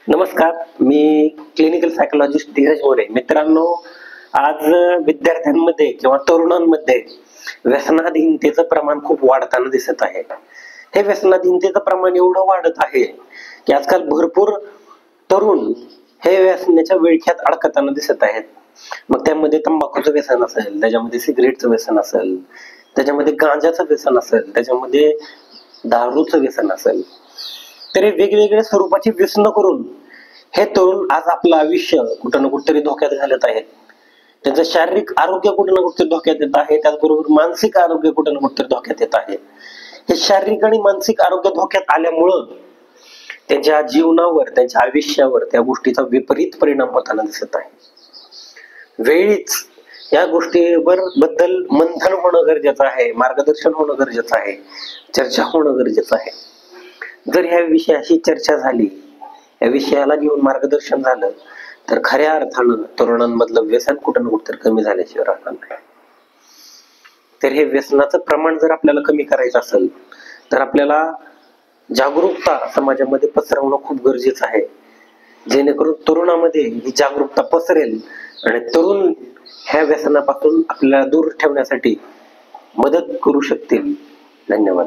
नमस्कार, मी clinical psychologist Dheeraj More. मित्रांनो, आज विद्यार्थ्यांमध्ये किंवा तरुणांमध्ये व्यसनाधीनतेचं प्रमाण खूप वाढताना दिसत आहे. हे व्यसनाधीनतेचं प्रमाण एवढं वाढत आहे की आजकाल भरपूर तरुण हे व्यसनाच्या विळख्यात अडकताना दिसत आहेत. मग त्यामध्ये तंबाखूचं व्यसन असेल, त्याच्यामध्ये सिगरेटचं व्यसन असेल, त्याच्यामध्ये गांजाचं व्यसन असेल, त्याच्यामध्ये दारूचं व्यसन असेल. तर हे वेगवेगळ्या स्वरूपाची व्यसन करून हे तरुण आज आपलं आयुष्य कुठं ना कुठेतरी धोक्यात घालत आहेत. त्यांचं शारीरिक आरोग्य कुठं ना कुठेतरी धोक्यात येत आहे, त्याचबरोबर मानसिक आरोग्य कुठं ना कुठेतरी धोक्यात येत आहे. हे शारीरिक आणि मानसिक आरोग्य धोक्यात आल्यामुळं त्यांच्या जीवनावर, त्यांच्या आयुष्यावर त्या गोष्टीचा विपरीत परिणाम होताना दिसत आहे. वेळीच या गोष्टीवर बद्दल मंथन होणं गरजेचं आहे, मार्गदर्शन होणं गरजेचं आहे, चर्चा होणं गरजेचं आहे. जर ह्या विषयाशी चर्चा झाली, या विषयाला घेऊन मार्गदर्शन झालं, तर खऱ्या अर्थानं तरुणांमधलं व्यसन कुठं ना कुठं कमी झाल्याशिवाय राहणार नाही. तर हे व्यसनाचं प्रमाण जर आपल्याला कमी करायचं असेल तर आपल्याला जागरूकता समाजामध्ये पसरवणं खूप गरजेचं आहे, जेणेकरून तरुणामध्ये ही जागरूकता पसरेल आणि तरुण ह्या व्यसनापासून आपल्याला दूर ठेवण्यासाठी मदत करू शकतील. धन्यवाद.